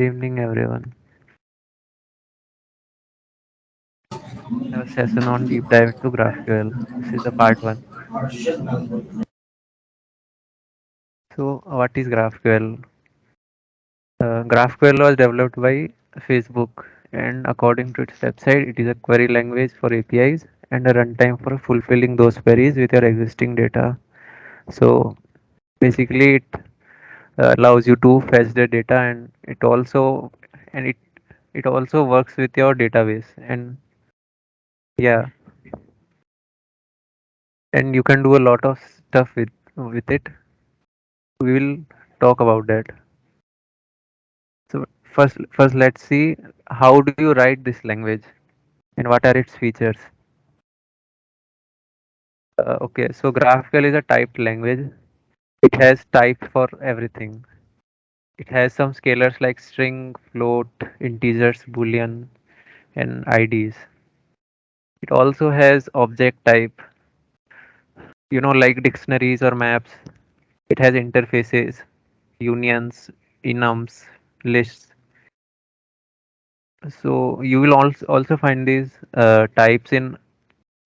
Good evening, everyone. We have a session on deep dive into GraphQL. This is the part one. What is GraphQL? GraphQL was developed by Facebook, and according to its website, it is a query language for APIs and a runtime for fulfilling those queries with your existing data. So, basically, it allows you to fetch the data, and it also works with your database. And yeah, and you can do a lot of stuff with it. We will talk about that. So first let's see, how do you write this language and what are its features. Okay, so GraphQL is a typed language. It has types for everything. It has some scalars like string, float, integers, boolean, and IDs. It also has object type, like dictionaries or maps. It has interfaces, unions, enums, lists. So you will also find these types in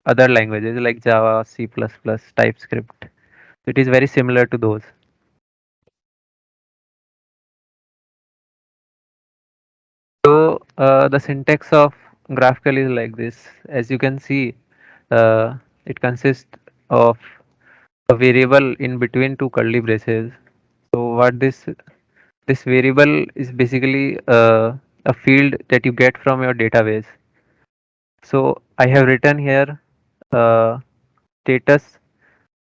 other languages like Java, C++, TypeScript. It is very similar to those. So the syntax of GraphQL is like this. As you can see, it consists of a variable in between two curly braces. So what this variable is basically a field that you get from your database. So I have written here uh, status,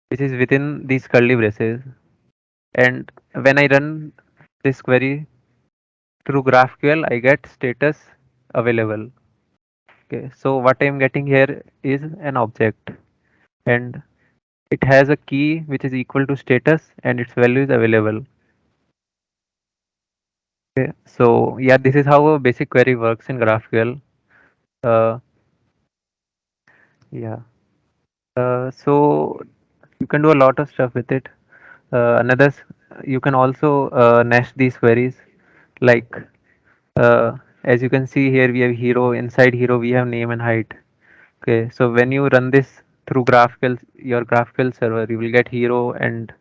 which is within these curly braces, and when I run this query through GraphQL, I get status available. Okay, so what I'm getting here is an object, and it has a key which is equal to status, and its value is available. Okay, so yeah, this is how a basic query works in GraphQL. Uh, yeah, so you can do a lot of stuff with it. You can also nest these queries, like as you can see here, we have hero. Inside hero, we have name and height. Okay, so when you run this through GraphQL, your GraphQL server, you will get hero, and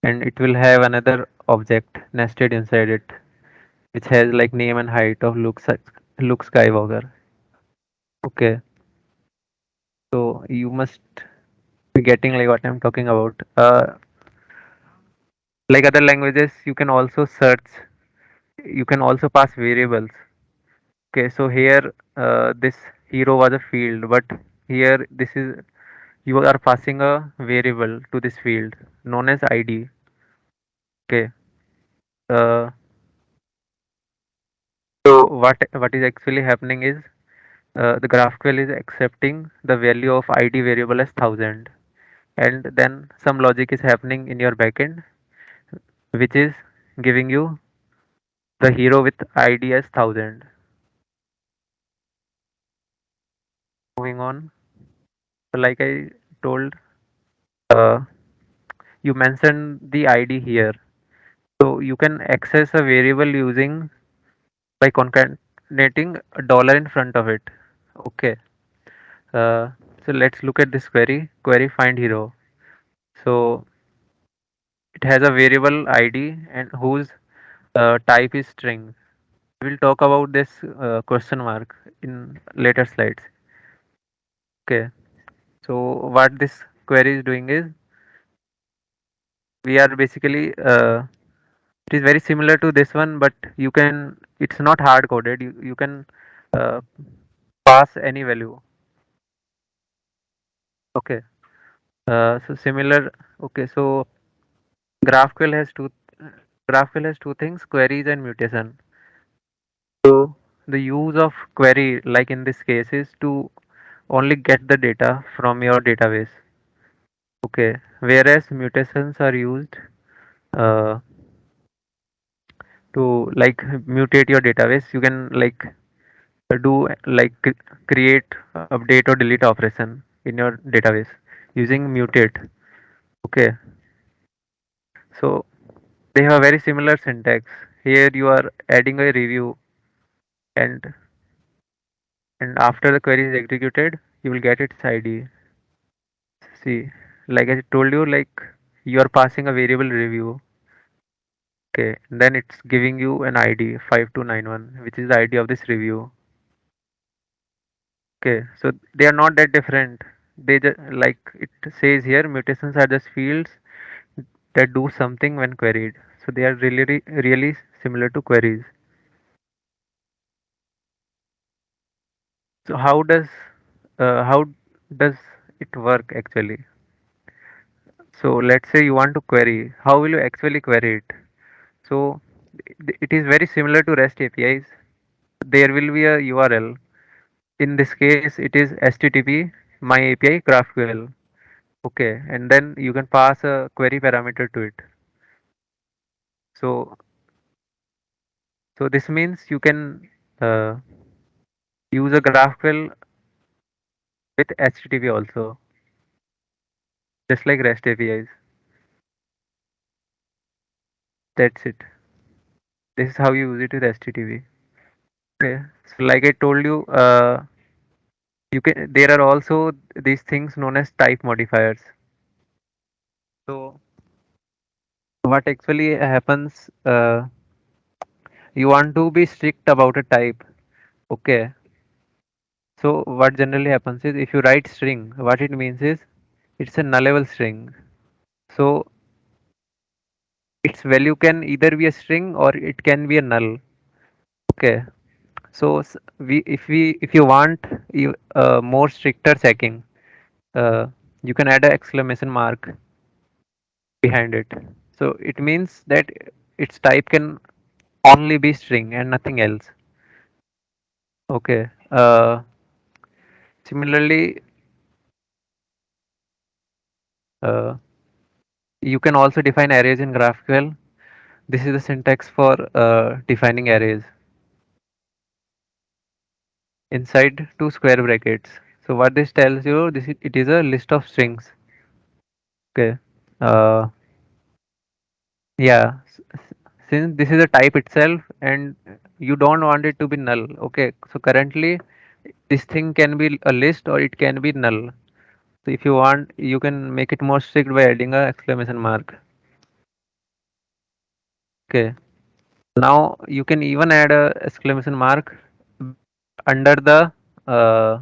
it will have another object nested inside it, which has like name and height of Luke Skywalker. Okay, so you must be getting like what I'm talking about. Like other languages, you can also search. You can also pass variables. Okay, so here this hero was a field, but here this is you are passing a variable to this field known as ID. Okay. Uh, so what is actually happening is the GraphQL is accepting the value of ID variable as 1000, and then some logic is happening in your backend, which is giving you the hero with ID as 1000. Moving on. So like I told, uh, you mentioned the ID here. So you can access a variable using by concatenating a dollar in front of it. Okay. Uh, so let's look at this query find hero. So it has a variable ID and whose type is string. We'll talk about this question mark in later slides. Okay. So what this query is doing is we are basically it is very similar to this one, but it's not hard coded. You can uh, pass any value. Okay. So similar. Okay. So GraphQL has two GraphQL has two things: queries and mutation. So the use of query, like in this case, is to only get the data from your database. Okay. Whereas mutations are used uh, to like mutate your database. You can like do like create, update, or delete operation in your database using mutate. Okay. So they have a very similar syntax. here you are adding a review, and after the query is executed, you will get its ID. See, like I told you, like you are passing a variable review. Okay, then it's giving you an ID 5291, which is the ID of this review. Okay, so they are not that different. They just, like it says here, mutations are just fields that do something when queried. So they are really similar to queries. So how does it work actually? So let's say you want to query. How will you actually query it? So it is very similar to REST APIs. There will be a URL. In this case, it is HTTP my API GraphQL. Okay, and then you can pass a query parameter to it. So this means you can uh, use a GraphQL with HTTP also, just like REST APIs. That's it. This is how you use it with HTTP. Okay. So like I told you, you can. There are also these things known as type modifiers. So what actually happens? You want to be strict about a type. Okay. So what generally happens is if you write string, what it means is it's a nullable string. So its value can either be a string or it can be a null. Okay. So if you want more stricter checking, you can add an exclamation mark behind it. So it means that its type can only be string and nothing else. Okay. Similarly, uh, you can also define arrays in GraphQL. This is the syntax for defining arrays inside two square brackets. So what this tells you, it is a list of strings. Okay. Uh, yeah. Since this is a type itself and you don't want it to be null. Okay. So currently this thing can be a list or it can be null. So if you want, you can make it more strict by adding a exclamation mark. Okay. Now you can even add a exclamation mark under uh,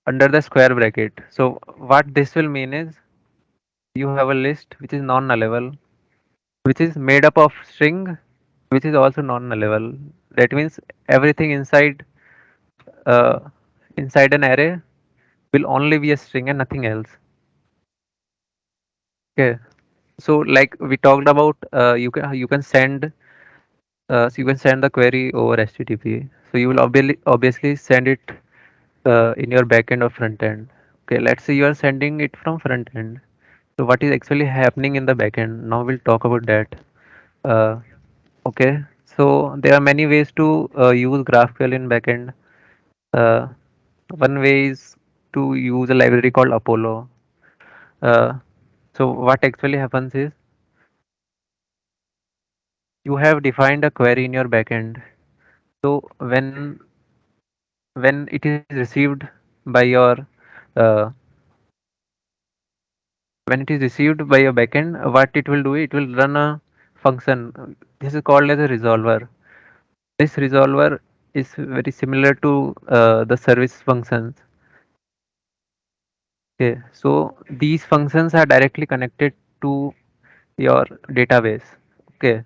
the square bracket. So what this will mean is you have a list which is non-nullable, which is made up of string, which is also non-nullable. That means everything uh, inside an array will only be a string and nothing else. Okay. So like we talked about, you can send the query over HTTP. So you will obviously send it in your backend or front end. Okay, let's say you are sending it from front end. So what is actually happening in the backend? Now we'll talk about that. Uh, okay, so there are many ways to use GraphQL in backend. Uh, One way is to use a library called Apollo. Uh, so what actually happens is you have defined a query in your backend. So when it is received by your uh, when it is received by your backend, what it will do, it will run a function. This is called as a resolver. This resolver is very similar to the service functions. Okay, so these functions are directly connected to your database. Okay,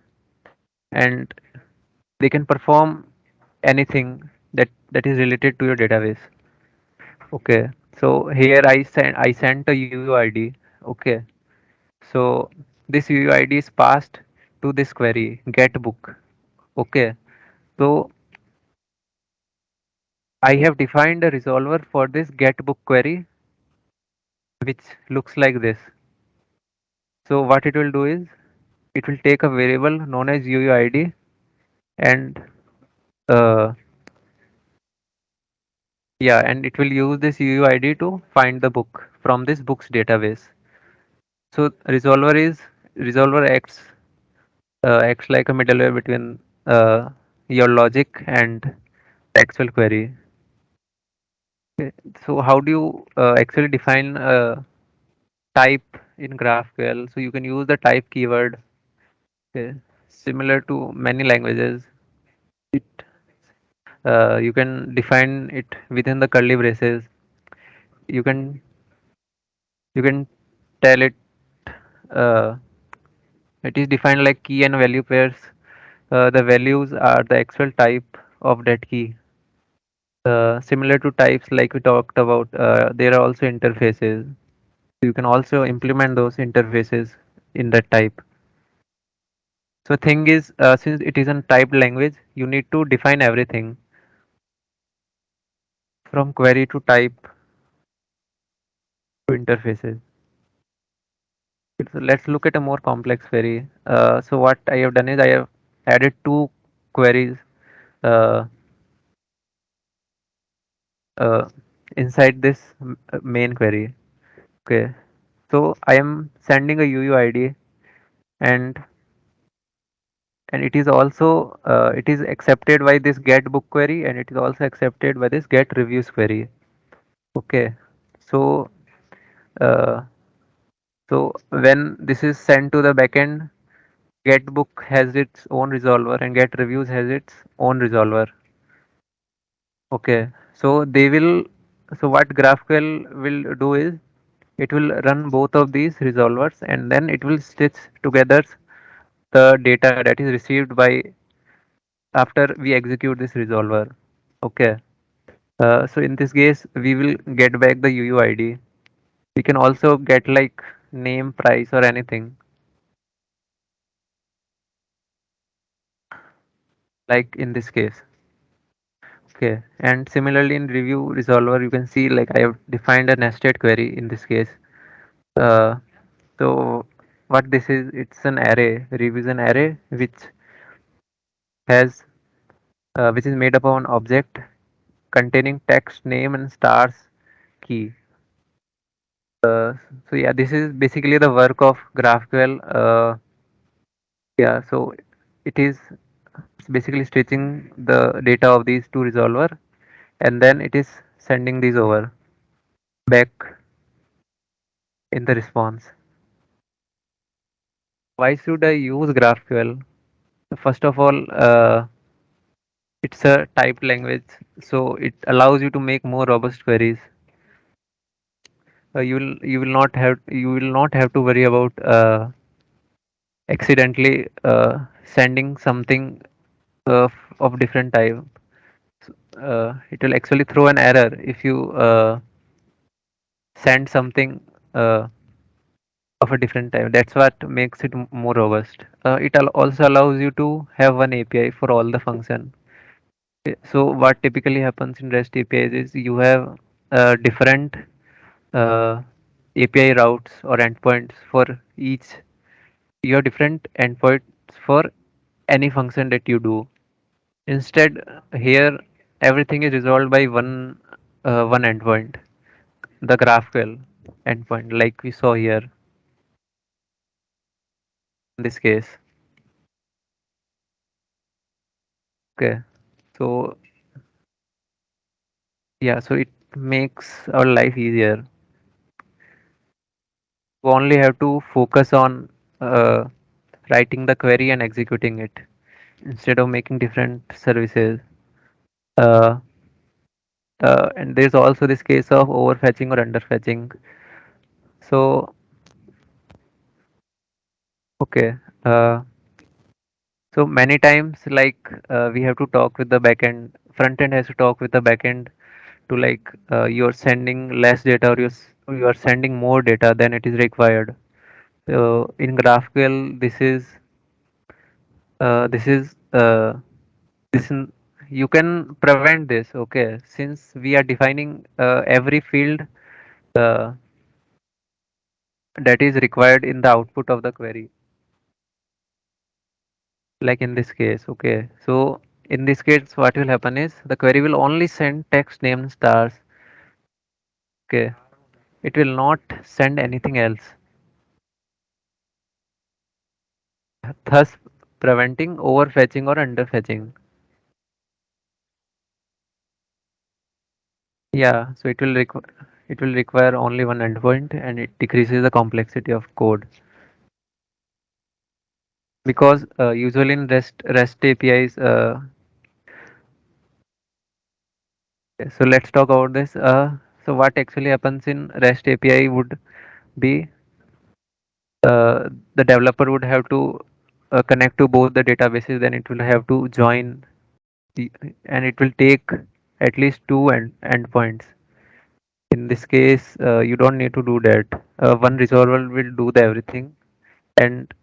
and they can perform anything that is related to your database. Okay, so here I sent a UUID. Okay, so this UUID is passed to this query get book. Okay, so I have defined a resolver for this get book query, which looks like this. So what it will do is it will take a variable known as UUID and uh, yeah, and it will use this UUID to find the book from this books database. So resolver acts acts like a middleware between your logic and the actual query. Okay. So how do you actually define type in GraphQL? So you can use the type keyword. Okay. Similar to many languages, it you can define it within the curly braces. You can you can tell it uh, it is defined like key and value pairs. The values are the actual type of that key. Similar to types like we talked about, there are also interfaces. You can also implement those interfaces in that type. So thing is, since it is a typed language, you need to define everything from query to type to interfaces. So let's look at a more complex query. So what I have done is I have added two queries uh, uh, inside this main query. Okay, so I am sending a UUID, and it is also it is accepted by this get book query, and it is also accepted by this get reviews query. Okay, so uh, so when this is sent to the backend, get book has its own resolver and get reviews has its own resolver. Okay, so they will. So what GraphQL will do is it will run both of these resolvers, and then it will stitch together the data that is received by after we execute this resolver. Okay. So in this case, we will get back the UUID. We can also get like name, price, or anything like in this case. Okay. And similarly in review resolver, you can see like I have defined a nested query in this case. Uh, so what this is, it's an array, review is an array has which is made up of an object containing text, name, and stars key. Uh, so yeah, this is basically the work of GraphQL. Yeah, so it is basically stitching the data of these two resolver, and then it is sending these over back in the response. Why should I use GraphQL? First of all, it's a typed language, so it allows you to make more robust queries. You will not have to worry about accidentally sending something of different type. It will actually throw an error if you send something of a different type. That's what makes it more robust. Also allows you to have one API for all the function. Okay, so what typically happens in REST APIs is you have different uh, API routes or endpoints for each. You have different endpoints for any function that you do. Instead, here everything is resolved by one endpoint, the GraphQL endpoint, like we saw here in this case. Okay, so yeah, so it makes our life easier. We only have to focus on uh, writing the query and executing it instead of making different services. Uh, and there's also this case of overfetching or underfetching. So okay. So many times, like we have to talk with the backend. Front end has to talk with the backend to like you're sending less data or you are sending more data than it is required. So in GraphQL, this is this n- you can prevent this. Okay, since we are defining every field uh, that is required in the output of the query, like in this case. Okay, so in this case, what will happen is the query will only send text name stars. Okay, it will not send anything else. Thus, preventing overfetching or underfetching. Yeah, so it will require only one endpoint, and it decreases the complexity of code because usually in REST APIs. So let's talk about this. So what actually happens in REST API would be the developer would have to connect to both the databases, then it will have to join, the, and it will take at least two endpoints. In this case, you don't need to do that. One resolver will do the everything, and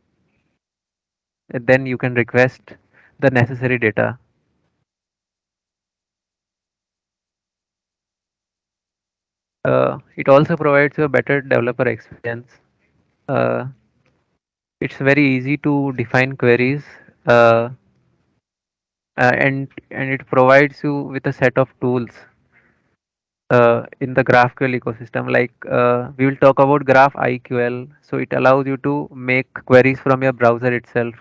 then you can request the necessary data. It also provides a better developer experience. Uh, it's very easy to define queries, uh, and it provides you with a set of tools in the GraphQL ecosystem. Like we will talk about GraphQL. So it allows you to make queries from your browser itself.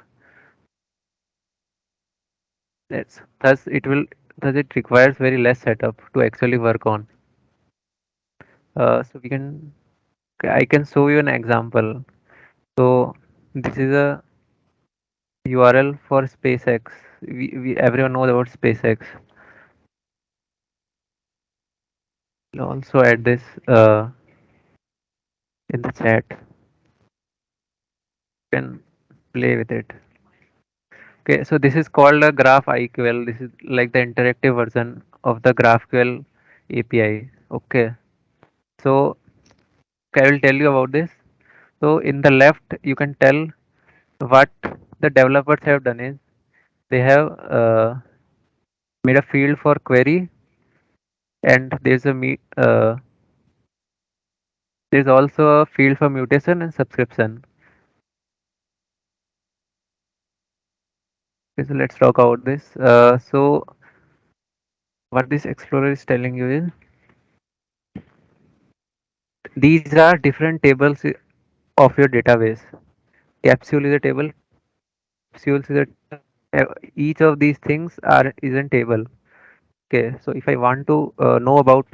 That's thus it requires very less setup to actually work on. So we can I can show you an example. So this is a URL for SpaceX. We everyone knows about SpaceX. We'll also add this in the chat. You can play with it. Okay, so this is called a GraphQL. This is like the interactive version of the GraphQL API. Okay, so okay, I will tell you about this. So in the left, you can tell what the developers have done is they have made a field for query, and there's also a field for mutation and subscription. Okay, so let's talk about this. So what this Explorer is telling you is these are different tables of your database. Capsule is a table. Capsules is a each of these things are is a table. Okay, so if I want to know about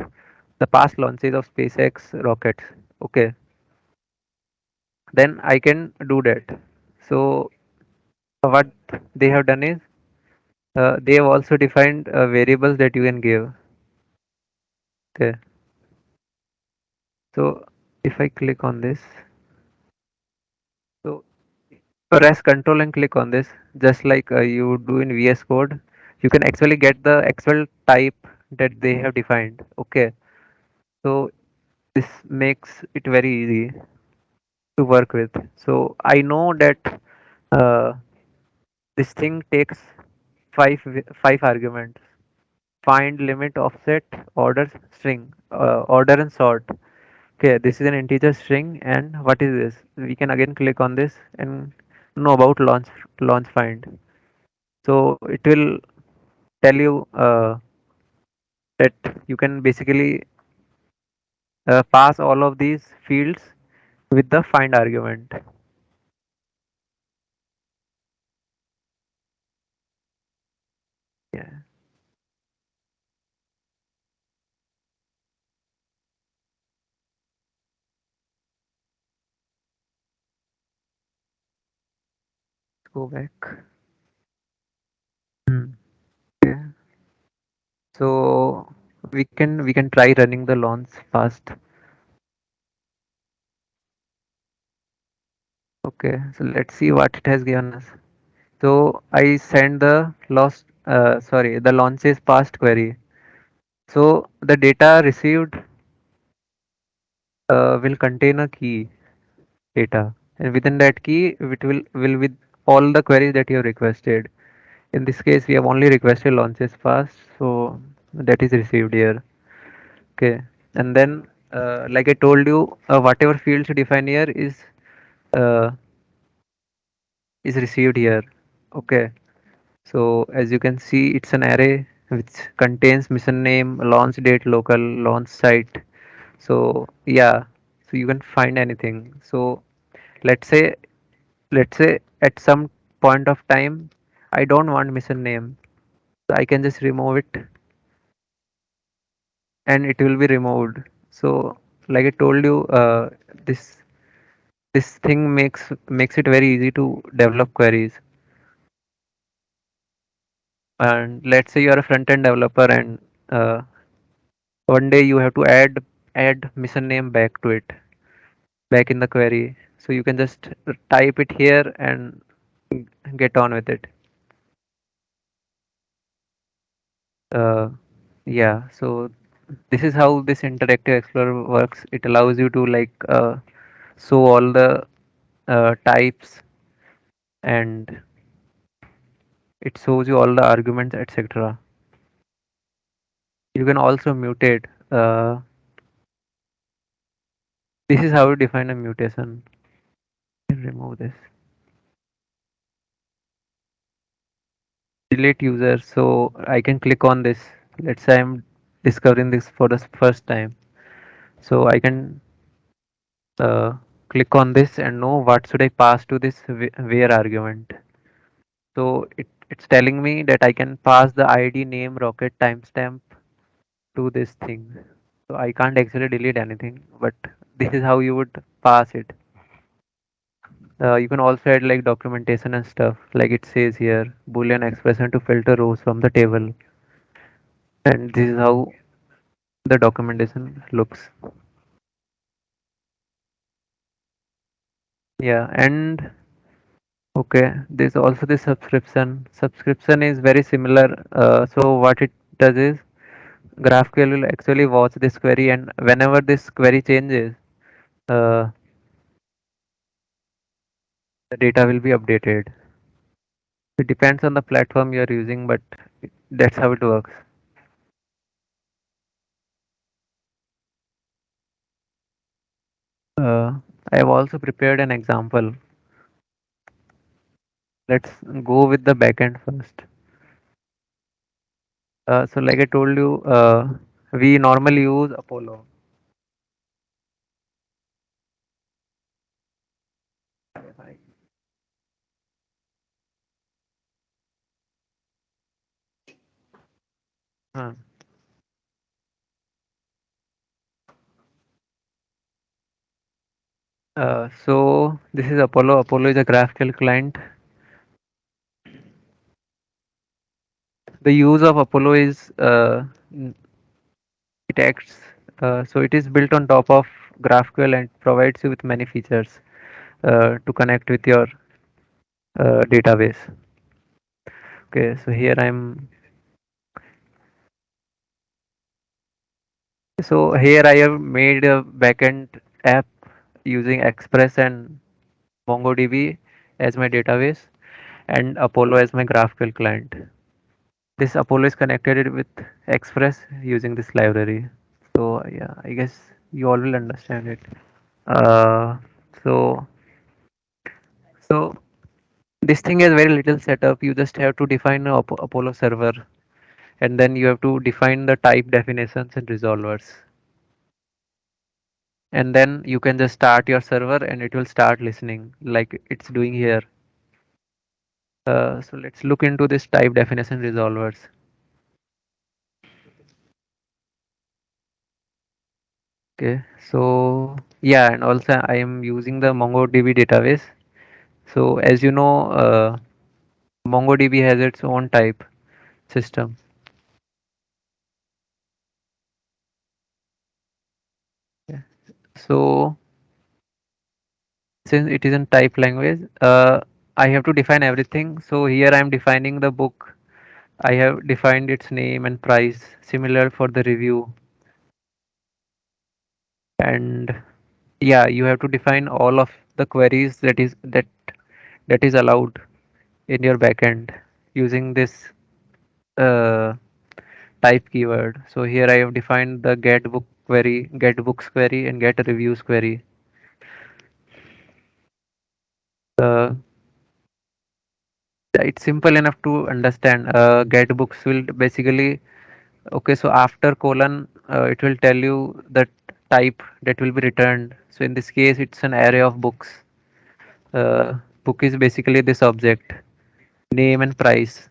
the past launches of SpaceX rockets, okay, then I can do that. So what they have done is they have also defined variables that you can give. Okay, so if I click on this, so press Control and click on this, just like you do in VS Code, you can actually get the actual type that they have defined. Okay, so this makes it very easy to work with. So I know that uh, this thing takes five arguments: find, limit, offset, order, string, order and sort. Okay, this is an integer string, and what is this? We can again click on this and know about launch find. So it will tell you that you can basically pass all of these fields with the find argument. Yeah, go back. Hmm. Yeah. So we can try running the launch fast. Okay, so let's see what it has given us. So I send the the launches past query. So the data received will contain a key data, and within that key it will with all the queries that you have requested. In this case, we have only requested launches fast, so that is received here. Okay, and then like I told you, whatever fields you define here uh, is received here. Okay, so as you can see, it's an array which contains mission name, launch date, local, launch site. So yeah, so you can find anything. So let's say let's say at some point of time I don't want mission name. So I can just remove it and it will be removed. So like I told you, this this thing makes it very easy to develop queries. And let's say you are a front end developer and uh, one day you have to add mission name back to it, back in the query. So you can just type it here and get on with it. Uh, yeah, so this is how this interactive explorer works. It allows you to like show all the types, and it shows you all the arguments, etc. You can also mutate. This is how you define a mutation. Remove this. Delete user. So I can click on this. Let's say I'm discovering this for the first time. So I can click on this and know what should I pass to this where argument. So it's telling me that I can pass the ID, name, rocket, timestamp to this thing. So I can't actually delete anything, but this is how you would pass it. You can also add like documentation and stuff, like it says here, Boolean expression to filter rows from the table, and this is how the documentation looks. Yeah, and okay, there's also the subscription. Subscription is very similar. So what it does is GraphQL will actually watch this query, and whenever this query changes, uh, the data will be updated. It depends on the platform you are using, but that's how it works. Uh, I have also prepared an example. Let's go with the backend first. So like I told you, we normally use Apollo. Huh. So this is Apollo. Apollo is a GraphQL client. The use of Apollo is it acts. So it is built on top of GraphQL and provides you with many features to connect with your database. Okay, so here I have made a backend app using Express and MongoDB as my database and Apollo as my GraphQL client. This Apollo is connected with Express using this library. So yeah, I guess you all will understand it. Uh, so so this thing has very little setup. You just have to define a Apollo server, and then you have to define the type definitions and resolvers. And then you can just start your server and it will start listening like it's doing here. So let's look into this type definition resolvers. Okay, so yeah, and also I am using the MongoDB database. So as you know, MongoDB has its own type system. Yeah. So since it is in type language, I have to define everything. So here I am defining the book. I have defined its name and price, similar for the review. And yeah, you have to define all of the queries that is allowed in your backend using this uh, type keyword. So here I have defined the get book query, get books query, and get reviews query. Uh, it's simple enough to understand. Get books will basically okay. So after colon, it will tell you the type that will be returned. So in this case, it's an array of books. Book is basically this object. name and price.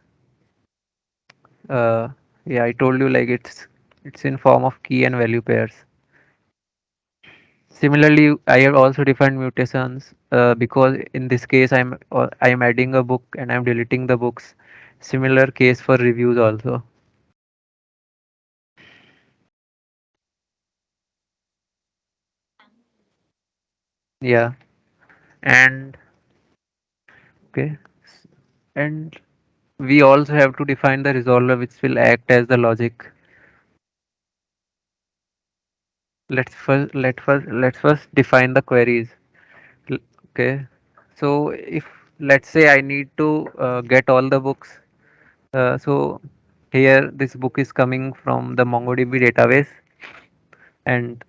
Uh, yeah, I told you like it's in form of key and value pairs. Similarly, I have also defined mutations because in this case I'm adding a book and I'm deleting the books. Similar case for reviews also. Yeah, and okay, and we also have to define the resolver which will act as the logic. Let's first define the queries. L- Okay, so if let's say I need to get all the books, so here this book is coming from the MongoDB database, and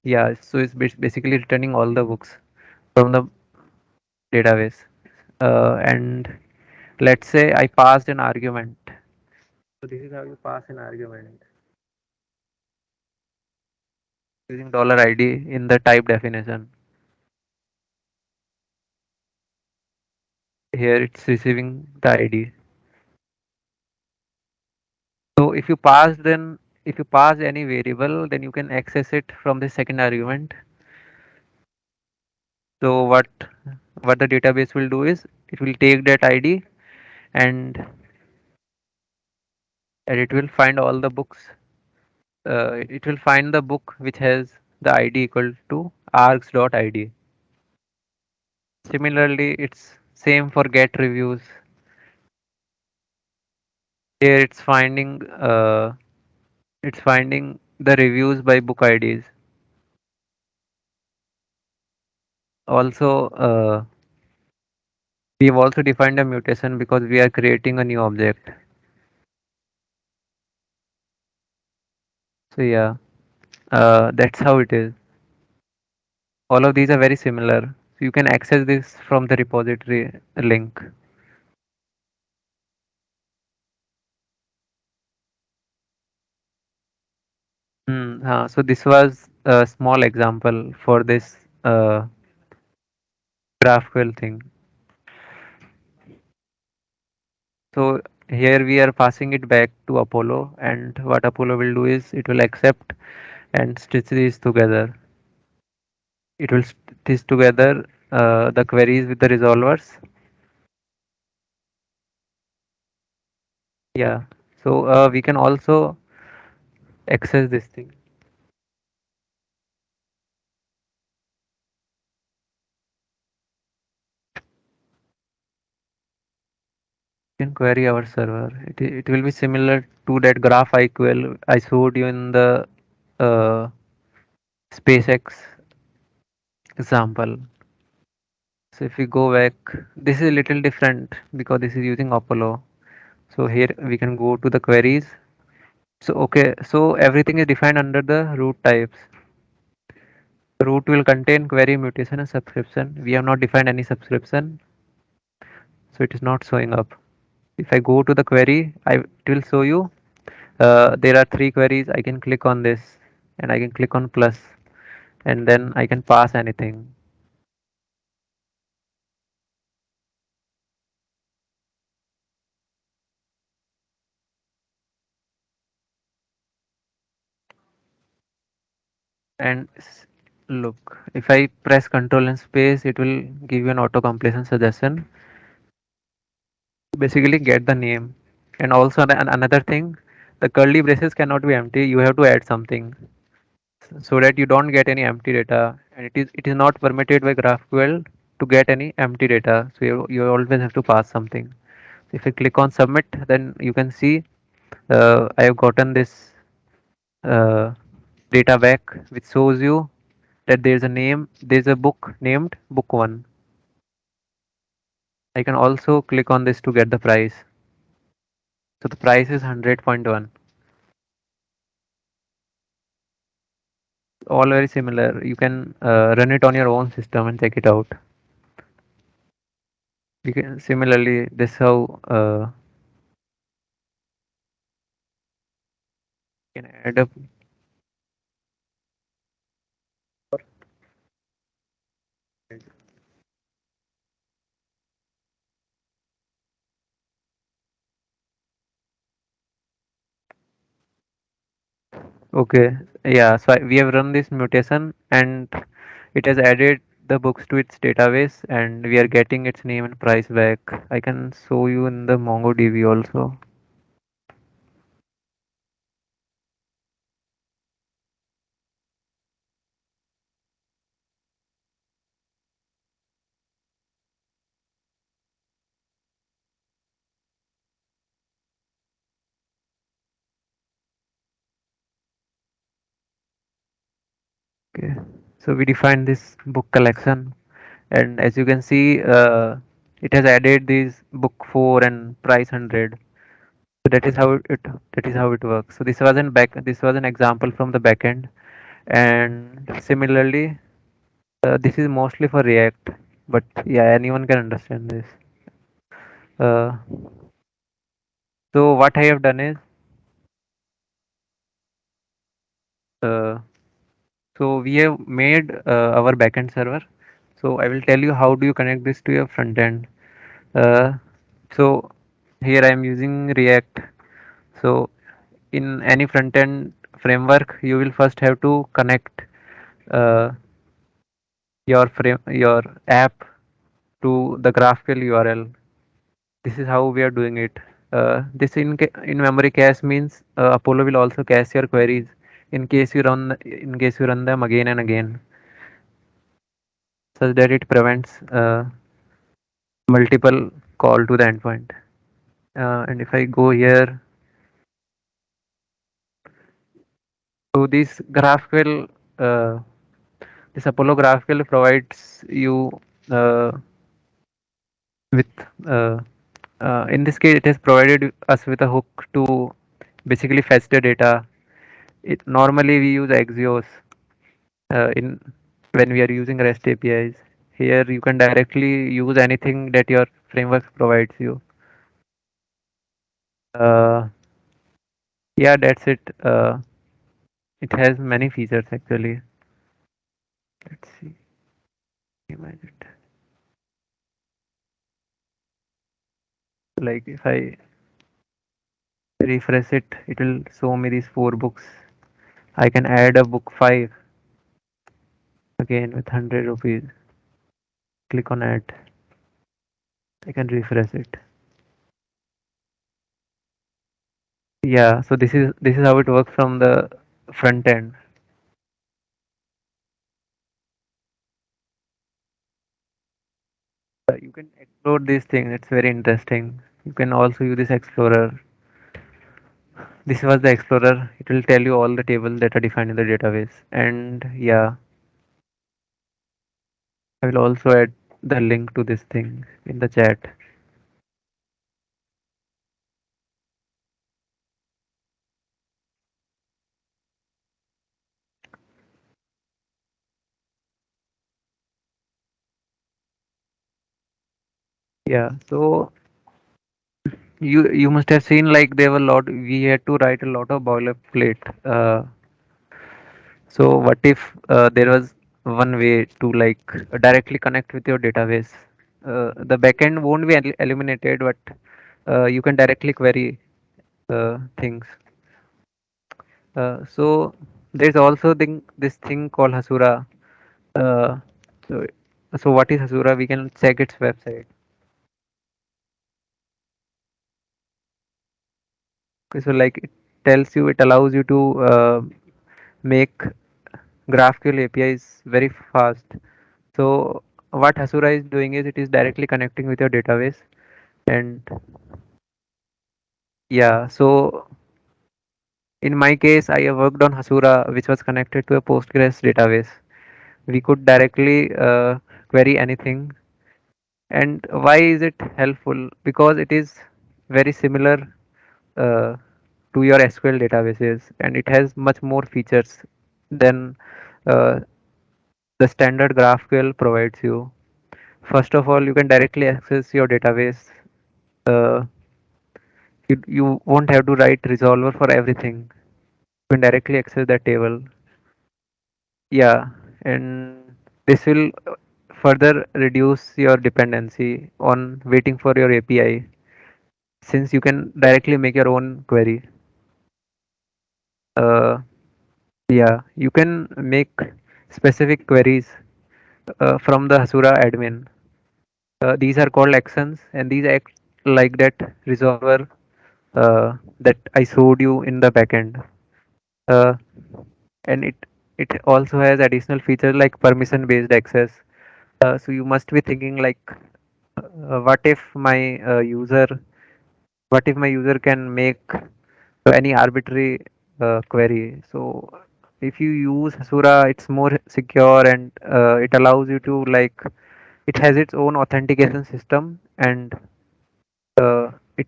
yeah, so it's basically returning all the books from the database. And let's say I passed an argument. So this is how you pass an argument using $ID in the type definition. Here it's receiving the ID. So if you pass any variable, then you can access it from the second argument. So what the database will do is it will take that ID and it will find all the books. It will find the book which has the ID equal to args.id. Similarly, it's same for get reviews. Here it's finding the reviews by book IDs. Also, we have also defined a mutation because we are creating a new object. So yeah, that's how it is. All of these are very similar. So you can access this from the repository link. So this was a small example for this GraphQL thing. So here we are passing it back to Apollo, and what Apollo will do is it will accept and stitch these together. It will stitch together the queries with the resolvers. Yeah. So we can also access this thing. We can query our server. It will be similar to that GraphQL I showed you in the uh, SpaceX example. So if we go back, this is a little different because this is using Apollo. So here we can go to the queries. So okay, so everything is defined under the root types. Root will contain query, mutation, and subscription. We have not defined any subscription, so it is not showing up. If I go to the query, it will show you there are three queries. I can click on this and I can click on plus, and then I can pass anything. And look, if I press Control and space, it will give you an auto completion suggestion. Basically, get the name. And also another thing, the curly braces cannot be empty. You have to add something so that you don't get any empty data. And it is not permitted by GraphQL to get any empty data. So you always have to pass something. If you click on submit, then you can see I have gotten this uh, data back, which shows you that there's a book named book 1. I can also click on this to get the price. So the price is 100.1. All very similar. You can run it on your own system and check it out. You can similarly this how you can add up. Okay, yeah, so we have run this mutation and it has added the books to its database and we are getting its name and price back. I can show you in the MongoDB also. Okay, so we define this book collection and as you can see, it has added these book 4 and price 100. So that is how it works. So this was an example from the backend and similarly this is mostly for React, but yeah, anyone can understand this. Uh, so what I have done is, uh, so we have made our backend server. So I will tell you how do you connect this to your front end. Uh, so here I am using React. So in any front end framework, you will first have to connect uh, your app to the GraphQL URL. This is how we are doing it. This in memory cache means Apollo will also cache your queries in case you run them again and again, such that it prevents multiple call to the endpoint. And if I go here, so uh, this Apollo GraphQL provides you uh, with uh, in this case it has provided us with a hook to basically fetch the data. It normally we use Axios in when we are using REST APIs. Here you can directly use anything that your framework provides you. Uh, yeah, that's it. It has many features actually. Let's see. Imagine it. Like if I refresh it, it will show me these four books. I can add a book five again with 100 rupees. Click on add. I can refresh it. Yeah, so this is how it works from the front end. You can explore these things. It's very interesting. You can also use this Explorer. This was the Explorer. It will tell you all the tables that are defined in the database. And yeah, I will also add the link to this thing in the chat. Yeah, so you must have seen like there were a lot. We had to write a lot of boilerplate. So what if there was one way to like directly connect with your database? The backend won't be eliminated, but you can directly query things. So there's also this thing called Hasura. Uh, so, so what is Hasura? We can check its website. Okay, so like it allows you to make GraphQL APIs very fast. So what Hasura is doing is it is directly connecting with your database, and yeah. So in my case, I have worked on Hasura, which was connected to a Postgres database. We could directly query anything. And why is it helpful? Because it is very similar uh, to your SQL databases, and it has much more features than uh, the standard GraphQL provides you. First of all, you can directly access your database. Uh, you won't have to write resolver for everything. You can directly access that table. Yeah, and this will further reduce your dependency on waiting for your API since you can directly make your own query. Yeah, you can make specific queries from the Hasura admin. These are called actions, and these act like that resolver that I showed you in the backend. Uh, and it also has additional features like permission based access. So you must be thinking like, what if my user can make any arbitrary query. So if you use Hasura, it's more secure, and it allows you to like, it has its own authentication system, and uh, it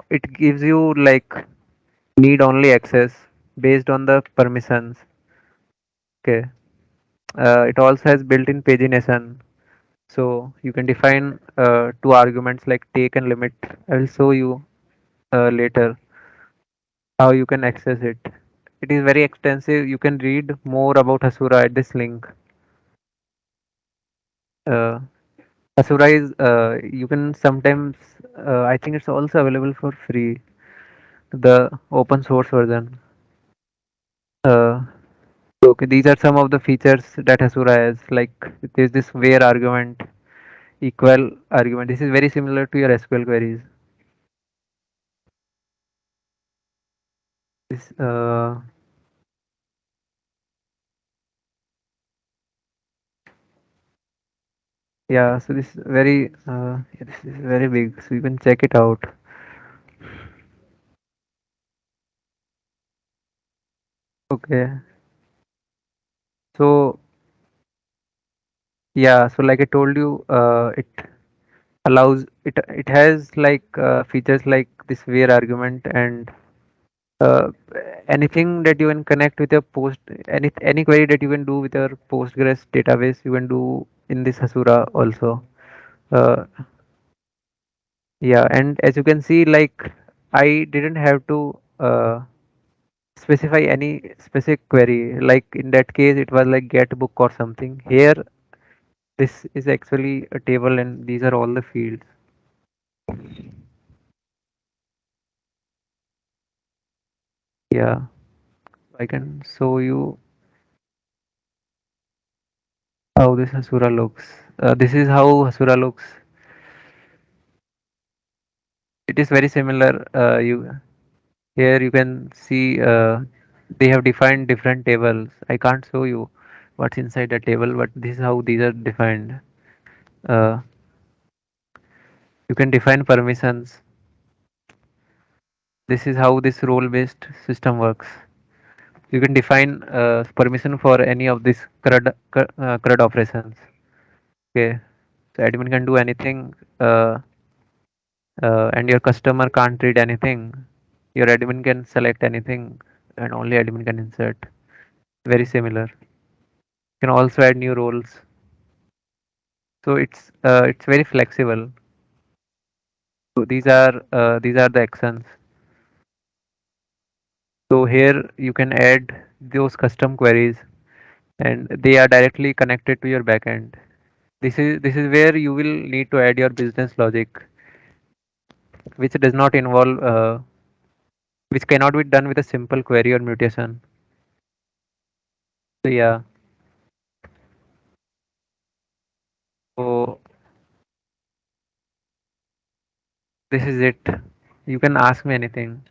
it gives you like need only access based on the permissions. Okay. It also has built-in pagination, so you can define two arguments like take and limit. I will show you later how you can access it. It is very extensive. You can read more about Hasura at this link. Uh, Hasura is you can sometimes I think it's also available for free, the open source version. Uh, okay, these are some of the features that Hasura has. Like there's this where argument, equal argument. This is very similar to your SQL queries. This yeah, so this is very yeah, this is very big. So you can check it out. Okay, so yeah, so like I told you, it allows it has like features like this where argument, and uh, anything that you can connect with your post, any query that you can do with your Postgres database, you can do in this Hasura also. uh, yeah, and as you can see, like I didn't have to specify any specific query. Like in that case it was like get book or something. Here this is actually a table, and these are all the fields. Yeah, I can show you how this Hasura looks. This is how Hasura looks. It is very similar. You here you can see they have defined different tables. I can't show you what's inside the table, but this is how these are defined. Uh, you can define permissions. This is how this role-based system works. You can define permission for any of these CRUD operations. Okay, so admin can do anything. And your customer can't read anything. Your admin can select anything, and only admin can insert. Very similar. You can also add new roles. So it's very flexible. So these are the actions. So here you can add those custom queries, and they are directly connected to your backend. This is where you will need to add your business logic, which does not involve which cannot be done with a simple query or mutation. So yeah, so this is it. You can ask me anything.